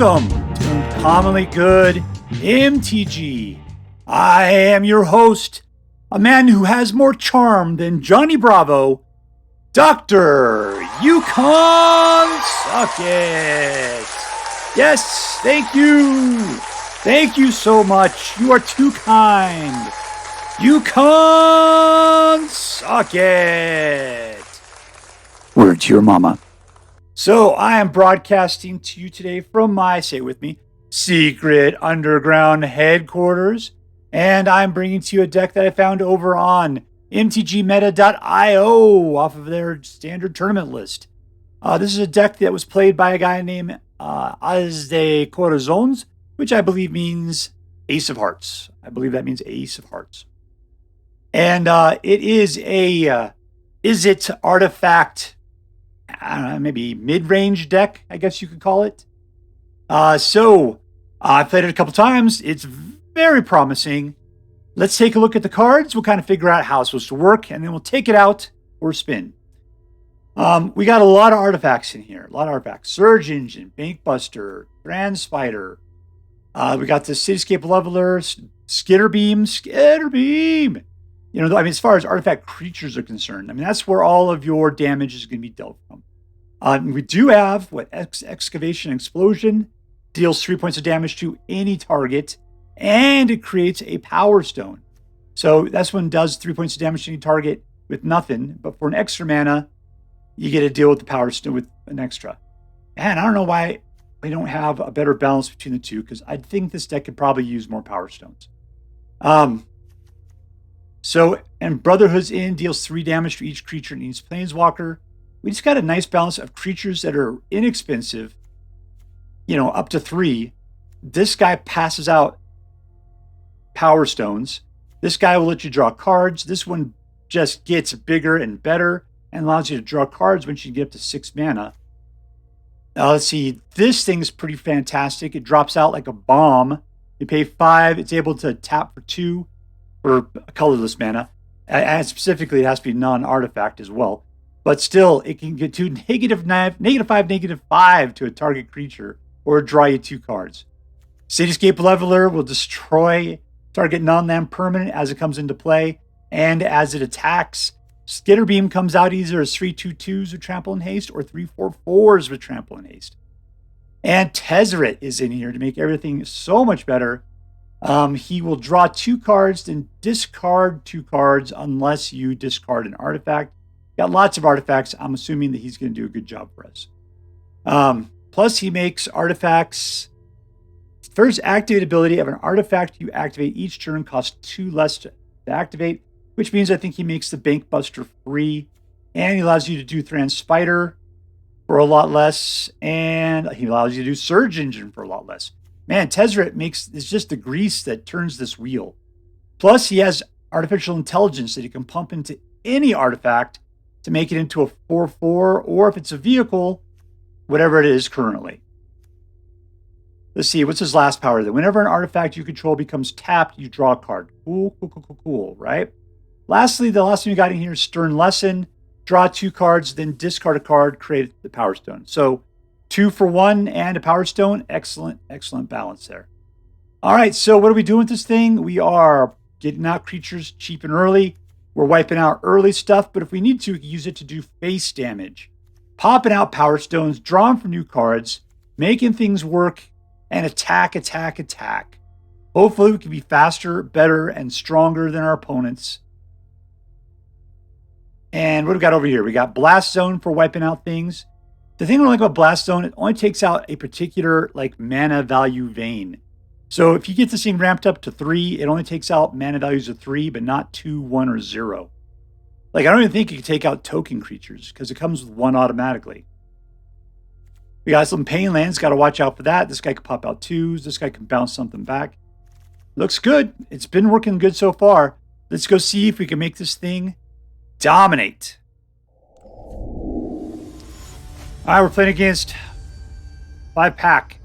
Welcome to Uncommonly Good MTG. I am your host, a man who has more charm than Johnny Bravo, Dr. Yukon Suckett. Yes, thank you. Thank you so much. You are too kind. Yukon Suckett. Word to your mama. So I am broadcasting to you today from my, say it with me, secret underground headquarters. And I'm bringing to you a deck that I found over on MTGmeta.io off of their standard tournament list. This is a deck that was played by a guy named ASDECORAZONES, which I believe means Ace of Hearts. I believe that means Ace of Hearts. And it is a Is-It artifact, I don't know, maybe mid-range deck, I guess you could call it. So I've played it a couple times. It's very promising. Let's take a look at the cards. We'll kind of figure out how it's supposed to work, and then we'll take it out for a spin. We got a lot of artifacts in here. A lot of artifacts. Surge Engine, Bankbuster, Thran Spider. We got the Cityscape Leveler, Skitterbeam. You know, I mean, as far as artifact creatures are concerned, I mean, that's where all of your damage is going to be dealt from. We do have Excavation Explosion, deals 3 points of damage to any target, and it creates a Power Stone. So that's one does 3 points of damage to any target with nothing, but for an extra mana, you get to deal with the Power Stone with an extra. And I don't know why we don't have a better balance between the two, because I think this deck could probably use more Power Stones. And Brotherhood's in, deals 3 damage to each creature in each planeswalker. We just got a nice balance of creatures that are inexpensive, you know, up to 3. This guy passes out Power Stones. This guy will let you draw cards. This one just gets bigger and better and allows you to draw cards once you get up to 6 mana. Let's see. This thing is pretty fantastic. It drops out like a bomb. You pay 5. It's able to tap for 2 for a colorless mana. And specifically, it has to be non-artifact as well. But still, it can get to -5, -5 to a target creature or draw you 2 cards. Cityscape Leveler will destroy target non-land permanent as it comes into play and as it attacks. Skitterbeam comes out either as 3/2/2s with Trample and Haste or 3/4/4s with Trample and Haste. And Tezzeret is in here to make everything so much better. He will draw 2 cards, then discard 2 cards unless you discard an artifact. Got lots of artifacts. I'm assuming that he's going to do a good job for us. Plus, he makes artifacts. First activate ability of an artifact you activate each turn costs 2 less to activate, which means I think he makes the Bankbuster free. And he allows you to do Thran Spider for a lot less. And he allows you to do Surge Engine for a lot less. Man, Tezzeret it's just the grease that turns this wheel. Plus, he has artificial intelligence that he can pump into any artifact to make it into a 4/4, or if it's a vehicle, whatever it is currently. Let's see, what's his last power then? Whenever an artifact you control becomes tapped, you draw a card. Cool, right? Lastly, the last thing we got in here is Stern Lesson. Draw 2 cards, then discard a card, create the Power Stone. So 2 for 1 and a Power Stone. Excellent balance there. All right, so what are we doing with this thing? We are getting out creatures cheap and early. We're wiping out early stuff, but if we need to, we can use it to do face damage. Popping out Power Stones, drawing from new cards, making things work, and attack. Hopefully we can be faster, better, and stronger than our opponents. And what do we got over here? We got Blast Zone for wiping out things. The thing I like about Blast Zone, it only takes out a particular mana value vein. So if you get this thing ramped up to 3, it only takes out mana values of 3, but not 2, 1, or 0. Like, I don't even think you can take out token creatures because it comes with 1 automatically. We got some pain lands, got to watch out for that. This guy can pop out 2s. This guy can bounce something back. Looks good. It's been working good so far. Let's go see if we can make this thing dominate. All right, we're playing against 5-pack.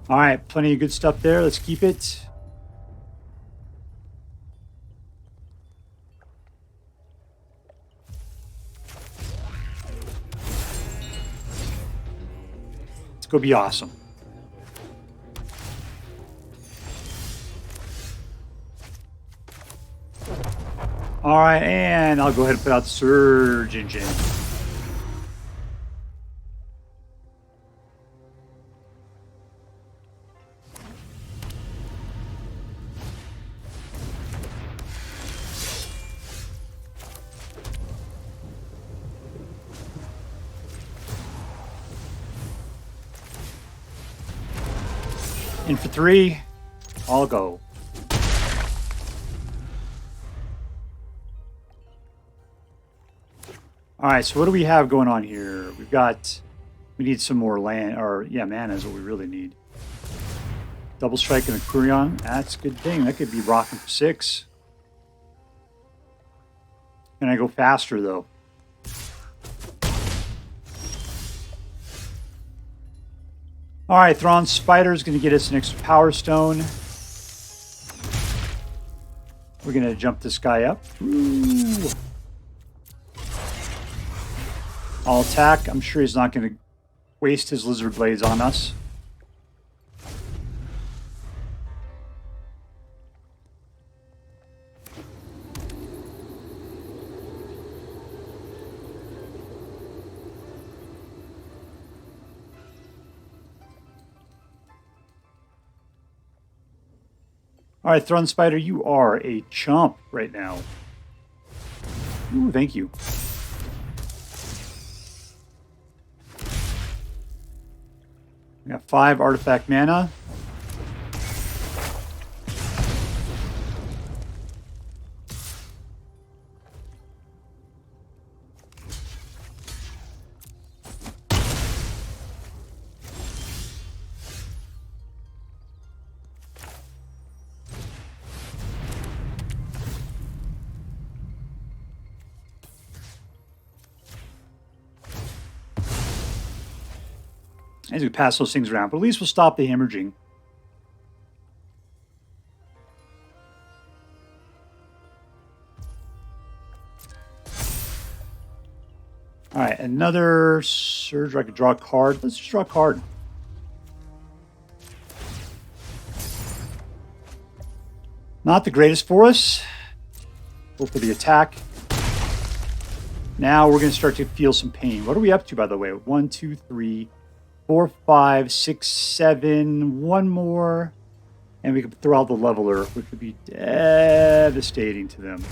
All right, plenty of good stuff there. Let's keep it. go be awesome. All right, and I'll go ahead and put out the Surge Engine. In for 3, I'll go. All right, so what do we have going on here? We need some more land, or yeah, mana is what we really need. Double strike and a Quirion, that's a good thing. That could be rocking for 6. Can I go faster though? All right, Thran Spider is going to get us an extra Power Stone. We're going to jump this guy up. Ooh. I'll attack. I'm sure he's not going to waste his Lizard Blades on us. All right, Thran Spider, you are a chump right now. Ooh, thank you. We got 5 artifact mana. As we pass those things around, but at least we'll stop the hemorrhaging. All right, another surge. I could draw a card. Let's just draw a card. Not the greatest for us. Go for the attack. Now we're going to start to feel some pain. What are we up to, by the way? 1, 2, 3, 4, 5, 6, 7. One more. And we can throw out the leveler, which would be devastating to them.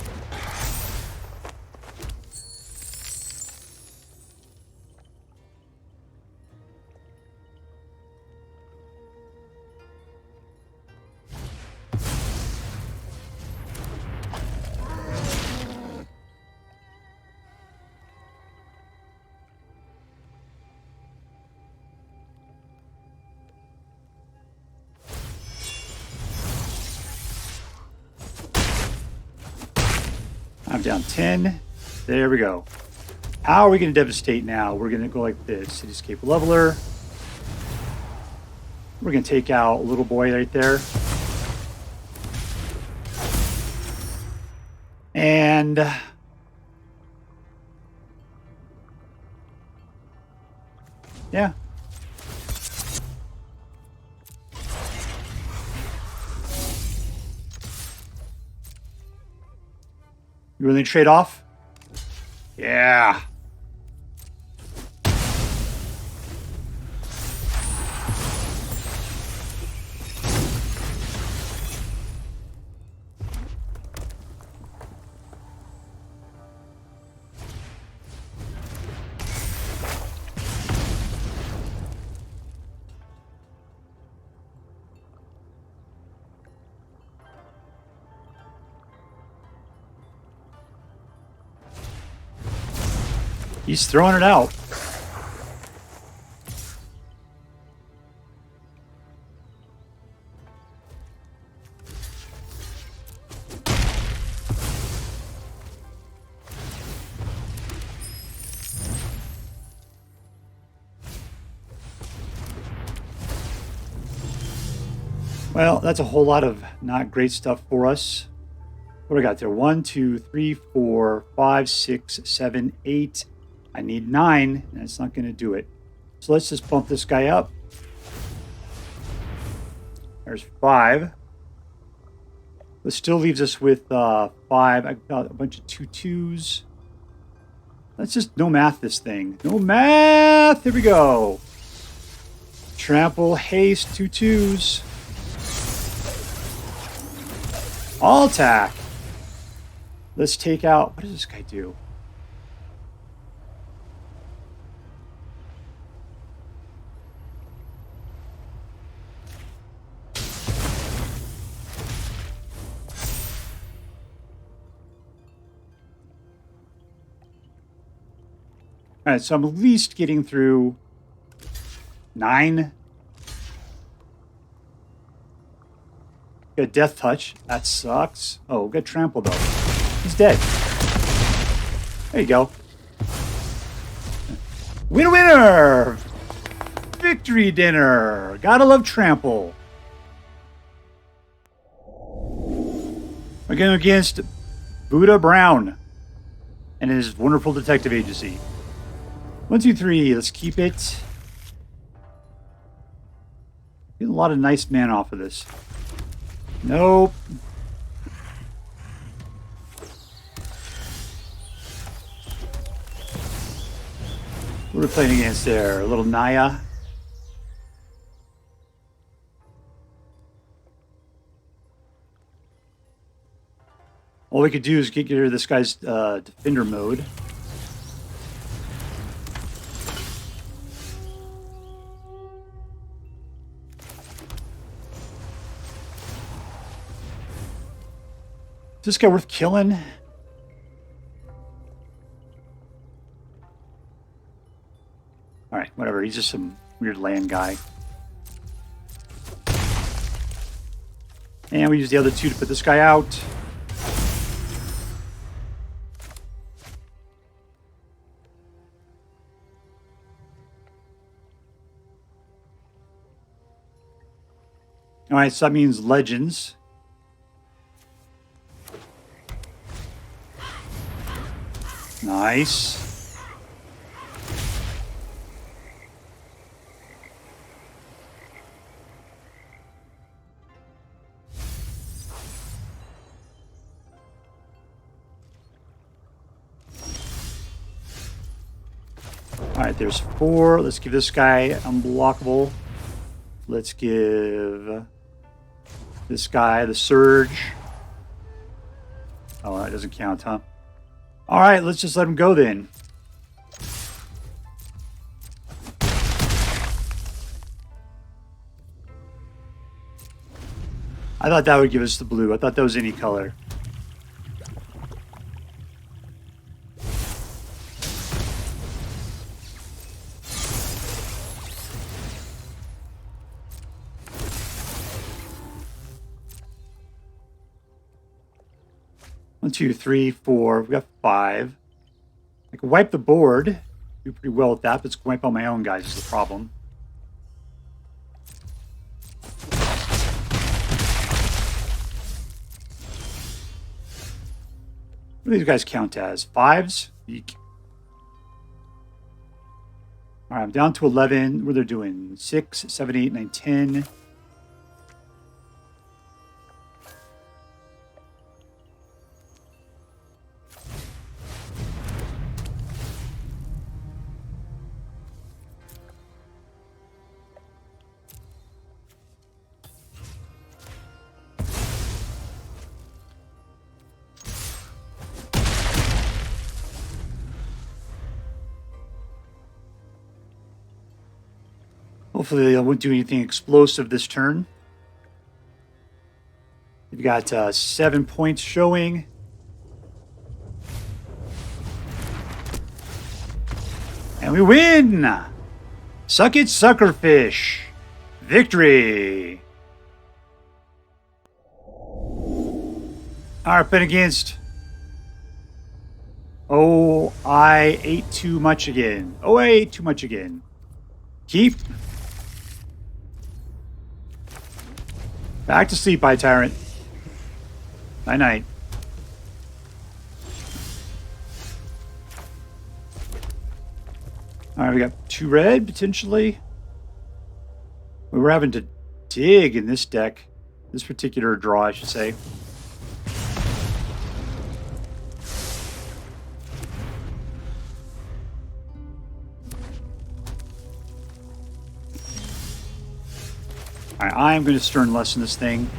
I'm down 10. There we go. How are we going to devastate now? We're going to go like this. Cityscape Leveler. We're going to take out little boy right there. And yeah. You willing to trade off? Yeah. He's throwing it out. Well, that's a whole lot of not great stuff for us. What do I got there? 1, 2, 3, 4, 5, 6, 7, 8. I need 9. That's not going to do it. So let's just bump this guy up. There's 5. This still leaves us with 5. I've got a bunch of 2/2s. Let's just no math this thing. No math! Here we go. Trample, haste, 2/2s. All attack. Let's take out... What does this guy do? All right, so I'm at least getting through 9. Got Death Touch. That sucks. Oh, got Trample, though. He's dead. There you go. Winner! Victory dinner! Gotta love Trample. We're going against buddhabrown and his wonderful detective agency. 1, 2, 3. Let's keep it. Getting a lot of nice mana off of this. Nope. What are we playing against there? A little Naya. All we could do is get rid of this guy's defender mode. Is this guy worth killing? Alright, whatever. He's just some weird land guy. And we use the other 2 to put this guy out. Alright, so that means legends. Nice. All right, there's 4. Let's give this guy unblockable. Let's give this guy the surge. Oh, that doesn't count, huh? All right, let's just let him go then. I thought that would give us the blue. I thought that was any color. One, 2, 3, 4. We got 5. I can wipe the board. Do pretty well with that, but it's wipe all my own guys is the problem. What do these guys count as? 5s? Eek. All right, I'm down to 11. What are they doing? 6, 7, 8, 9, 10. Hopefully I won't do anything explosive this turn. We've got 7 points showing. And we win! Suck it, suckerfish! Victory! Alright, playing against... Oh, I ate too much again. Oh, I ate too much again. Keep... Back to sleep, by Tyrant. Night-night. Alright, we got 2 red, potentially. We were having to dig in this deck. This particular draw, I should say. Alright, I am going to Stern Lesson this thing.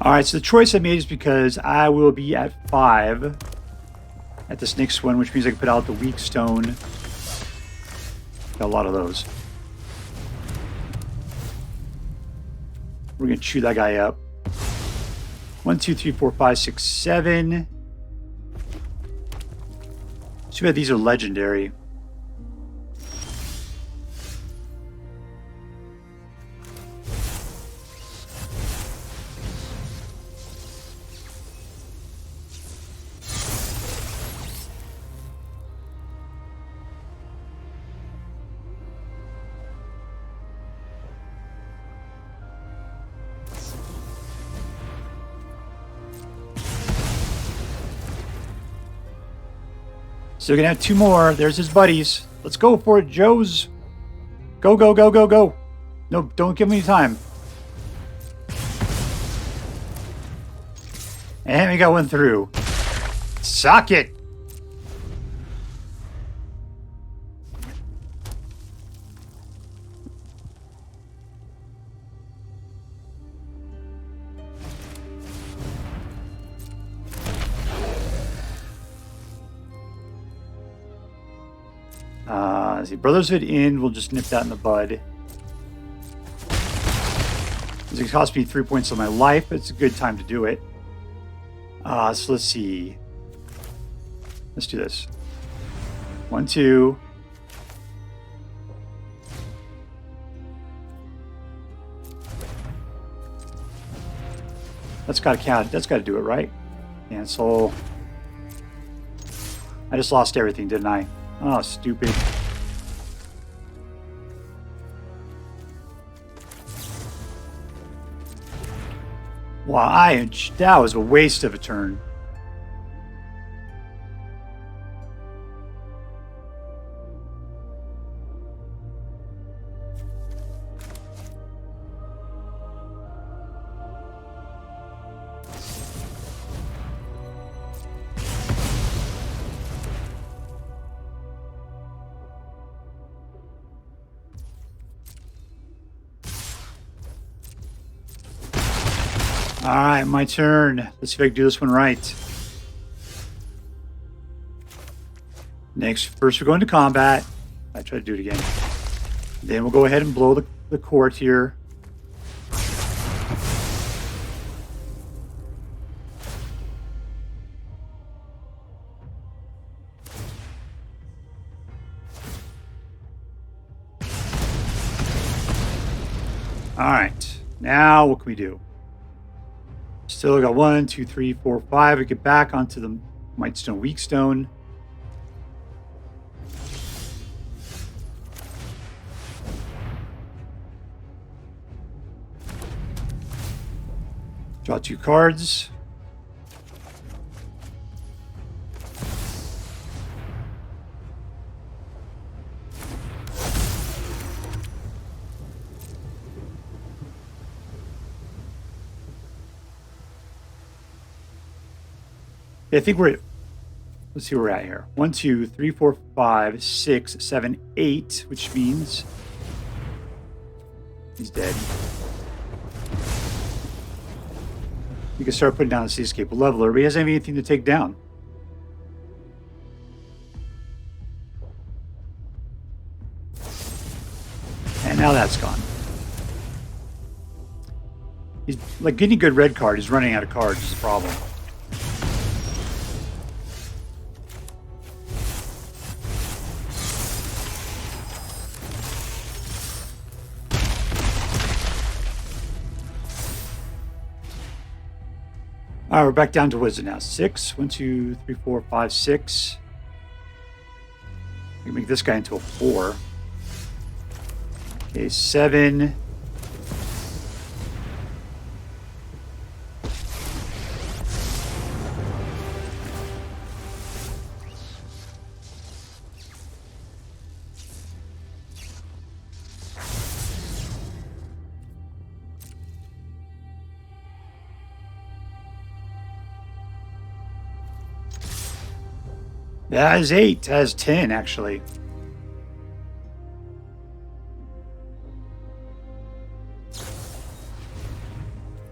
Alright, so the choice I made is because I will be at 5 at this next one, which means I can put out the Weakstone. Got a lot of those. We're going to chew that guy up. 1, 2, 3, 4, 5, 6, 7. Too bad these are legendary. So we're going to have 2 more. There's his buddies. Let's go for it, Joes. Go, go, go, go, go. No, don't give me time. And we got one through. Sock it. Let's see, Brotherhood in, we'll just nip that in the bud. It's going to cost me 3 points of my life, but it's a good time to do it. So let's see. Let's do this. 1, 2. That's got to count. That's got to do it, right? Cancel. I just lost everything, didn't I? Oh, stupid. Wow, that was a waste of a turn. Alright, my turn. Let's see if I can do this one right. First we're going to combat. I try to do it again. Then we'll go ahead and blow the court here. Alright, now what can we do? Still got 1, 2, 3, 4, 5. We get back onto the Mightstone, Weakstone. Draw 2 cards. I think we're at, let's see where we're at here. 1, 2, 3, 4, 5, 6, 7, 8, which means he's dead. You can start putting down the Cityscape Leveler, but he doesn't have anything to take down. And now that's gone. He's like getting a good red card. He's running out of cards is the problem. All right, we're back down to what is it now? 6. 1, 2, 3, 4, 5, 6. I can make this guy into a 4. Okay, 7. That is 8. That is 10, actually.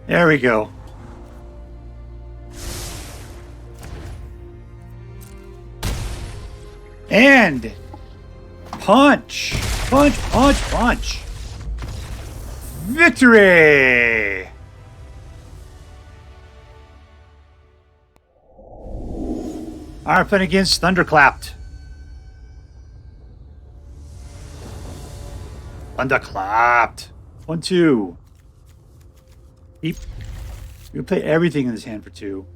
There we go. And punch! Punch, punch, punch! Victory! Alright, playing against Thunderclapped. Thunderclapped. 1-2. Keep. We can play everything in this hand for 2.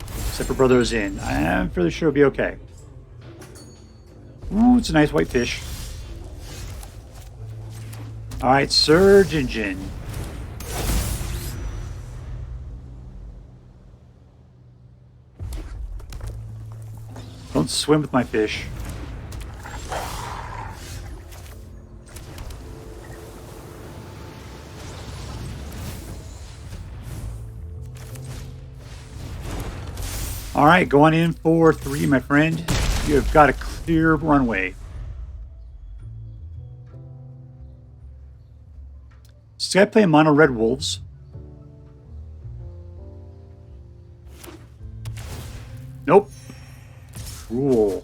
Except for Brotherhood's in. I'm fairly sure it'll be okay. Ooh, it's a nice white fish. Alright, Surge Engine. Don't swim with my fish. All right, going in for 3, my friend. You have got a clear runway. This guy playing mono red wolves. Nope. Cool.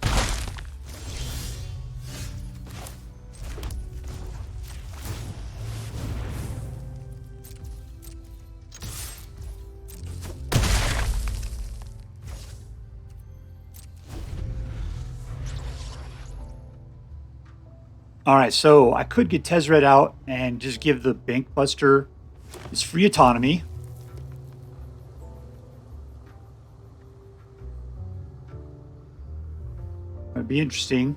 All right, so I could get Tezzeret out and just give the Bankbuster his free autonomy. That'd be interesting.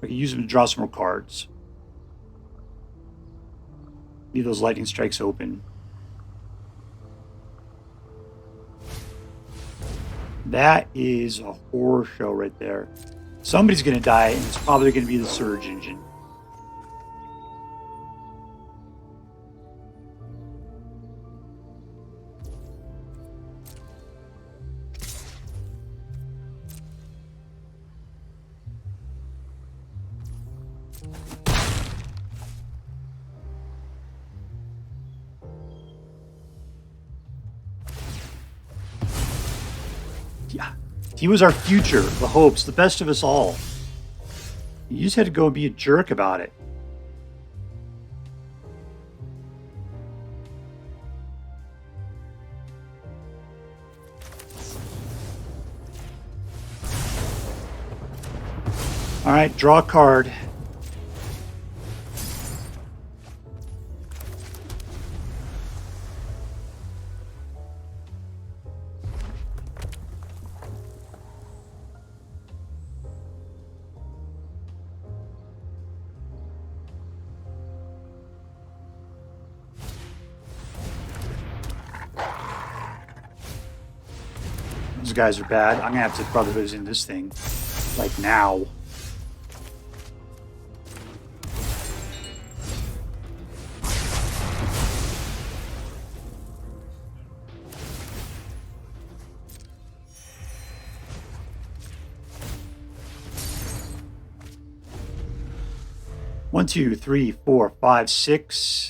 I could use him to draw some more cards. Leave those lightning strikes open. That is a horror show right there. Somebody's going to die, and it's probably going to be the Surge Engine. Yeah. He was our future, the hopes, the best of us all. You just had to go and be a jerk about it. All right, draw a card. Those guys are bad. I'm gonna have to Brotherhood in this thing, like now. One, 2, 3, 4, 5, 6.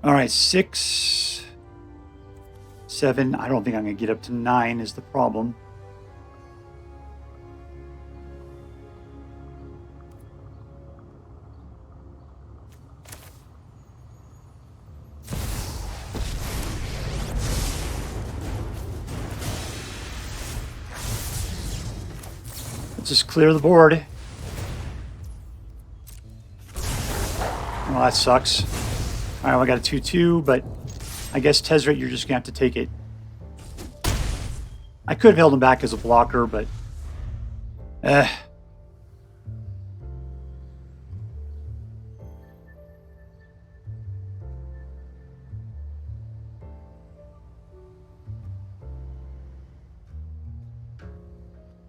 All right, 6, 7. I don't think I'm going to get up to 9 is the problem. just clear the board. Well, that sucks. All right, well, I got a 2-2, but I guess Tezzeret, you're just going to have to take it. I could have held him back as a blocker, but...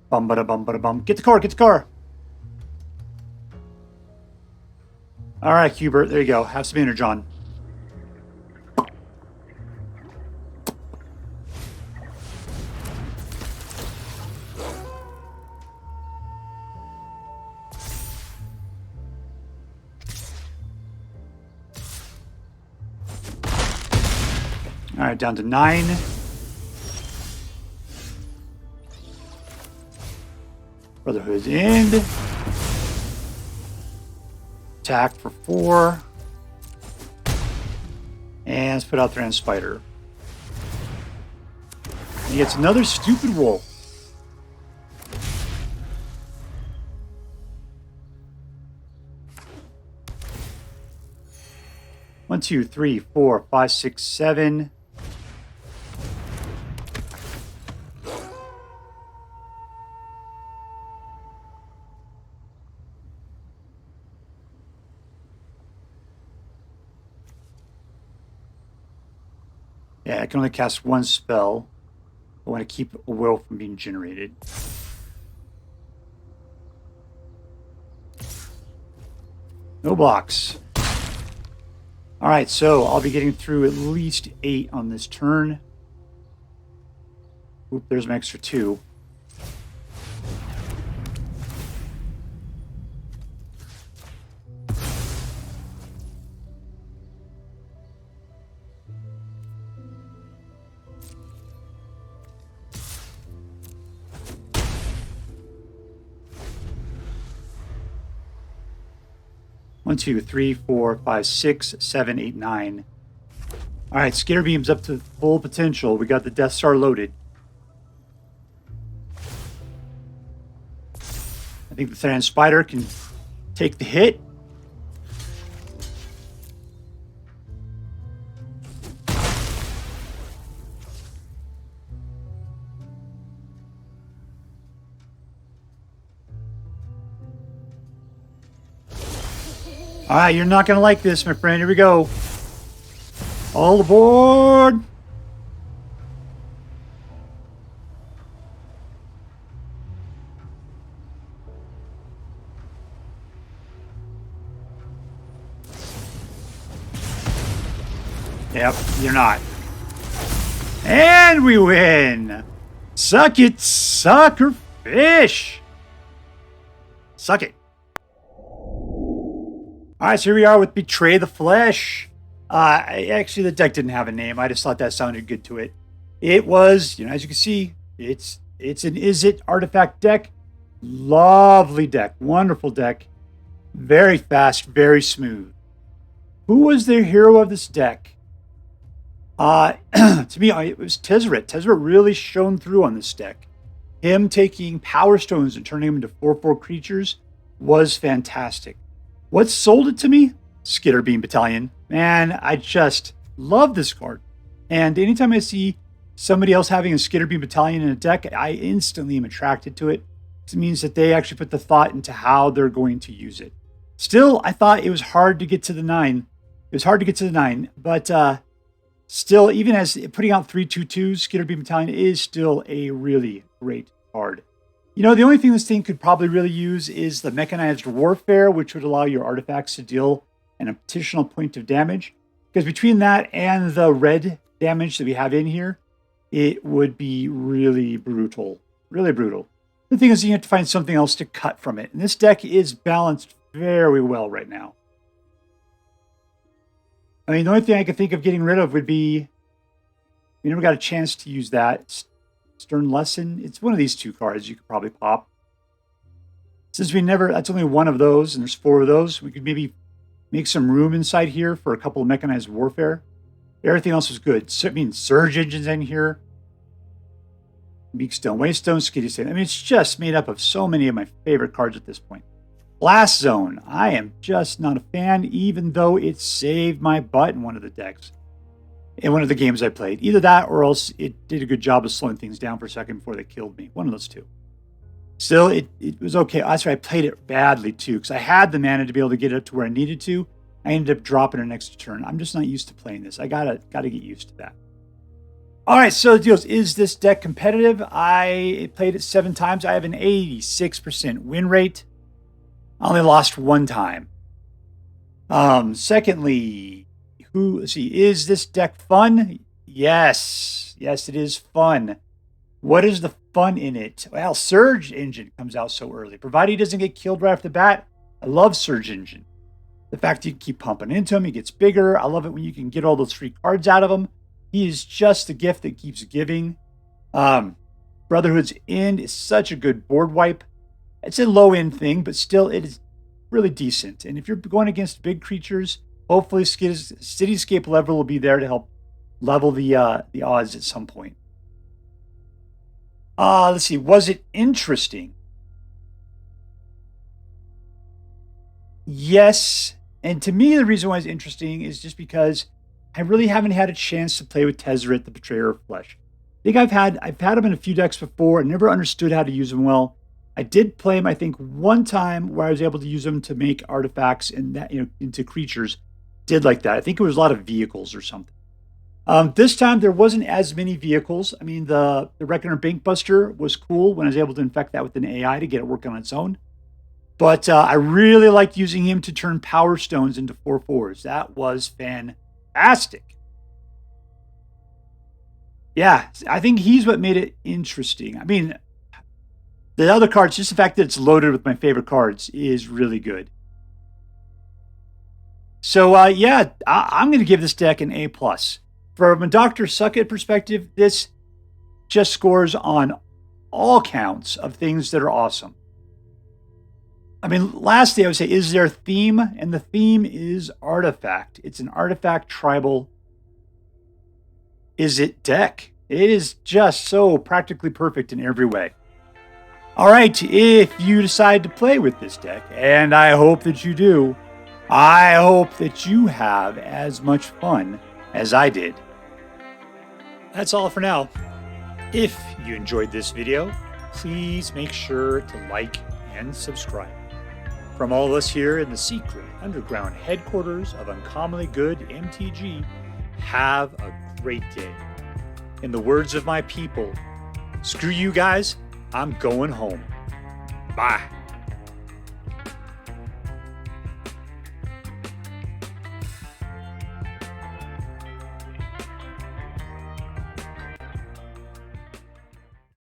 Bum, bada, bum, bada, bum. Get the car, get the car. All right, Hubert, there you go. Have some energon. All right, down to 9. Brotherhood's end. Attack for 4. And let's put out Thran Spider. He gets another stupid wolf. One, two, three, 4, 5, 6, 7. Yeah, I can only cast 1 spell. I want to keep a will from being generated. No blocks. All right, so I'll be getting through at least 8 on this turn. Oop, there's my extra 2. One, two, 3, 4, 5, 6, 7, 8, 9. All right, Skitterbeam's up to full potential. We got the Death Star loaded. I think the Thran Spider can take the hit. All right, you're not going to like this, my friend. Here we go. All aboard. Yep, you're not. And we win. Suck it, sucker fish. Suck it. All right, so here we are with Betray the Flesh. Actually, the deck didn't have a name. I just thought that sounded good to it. It was, as you can see, it's an Izzet artifact deck. Lovely deck. Wonderful deck. Very fast, very smooth. Who was the hero of this deck? To me, it was Tezzeret. Tezzeret really shone through on this deck. Him taking Power Stones and turning them into 4/4 creatures was fantastic. What sold it to me? Skitterbeam Battalion. Man, I just love this card. And anytime I see somebody else having a Skitterbeam Battalion in a deck, I instantly am attracted to it. It means that they actually put the thought into how they're going to use it. Still, I thought it was hard to get to the 9. It was hard to get to the 9, but still, even as putting out 3/2/2s, Skitterbeam Battalion is still a really great card. The only thing this thing could probably really use is the Mechanized Warfare, which would allow your artifacts to deal an additional point of damage. Because between that and the red damage that we have in here, it would be really brutal. Really brutal. The thing is, you have to find something else to cut from it. And this deck is balanced very well right now. I mean, the only thing I could think of getting rid of would be... We never got a chance to use that. Stern Lesson. It's one of these 2 cards you could probably pop. Since that's only one of those, and there's 4 of those, we could maybe make some room inside here for a couple of Mechanized Warfare. Everything else was good. So, Surge Engine's in here. Mightstone, Cityscape. I mean, it's just made up of so many of my favorite cards at this point. Blast Zone. I am just not a fan, even though it saved my butt in one of the decks. In one of the games I played. Either that or else it did a good job of slowing things down for a second before they killed me. One of those two. Still, it was okay. That's why I played it badly too, because I had the mana to be able to get it up to where I needed to. I ended up dropping it next turn. I'm just not used to playing this. I gotta get used to that. All right, so the deal is this deck competitive? I played it 7 times. I have an 86% win rate. I only lost 1 time. Secondly, let's see, is this deck fun? Yes, it is fun. What is the fun in it? Well, Surge Engine comes out so early. Provided he doesn't get killed right off the bat, I love Surge Engine. The fact you can keep pumping into him, he gets bigger. I love it when you can get all those free cards out of him. He is just the gift that keeps giving. Brotherhood's End is such a good board wipe. It's a low-end thing, but still it is really decent. And if you're going against big creatures, hopefully Cityscape Leveler will be there to help level the odds at some point. Let's see. Was it interesting? Yes. And to me, the reason why it's interesting is just because I really haven't had a chance to play with Tezzeret, the Betrayer of Flesh. I think I've had him in a few decks before. I never understood how to use him well. I did play him, I think, one time where I was able to use him to make artifacts and that, into creatures. Did like that. I think it was a lot of vehicles or something. This time there wasn't as many vehicles. I mean, the Reckoner Bankbuster was cool when I was able to infect that with an AI to get it working on its own. But I really liked using him to turn Power Stones into 4/4s. That was fantastic. Yeah, I think he's what made it interesting. I mean, the other cards, just the fact that it's loaded with my favorite cards is really good. So, yeah, I'm going to give this deck an A+. From a Dr. Suckett perspective, this just scores on all counts of things that are awesome. I mean, lastly, I would say, is there a theme? And the theme is artifact. It's an artifact tribal. Is it deck? It is just so practically perfect in every way. All right, if you decide to play with this deck, and I hope that you do, I hope that you have as much fun as I did. That's all for now. If you enjoyed this video, please make sure to like and subscribe. From all of us here in the secret underground headquarters of Uncommonly Good MTG, have a great day. In the words of my people, screw you guys, I'm going home. Bye.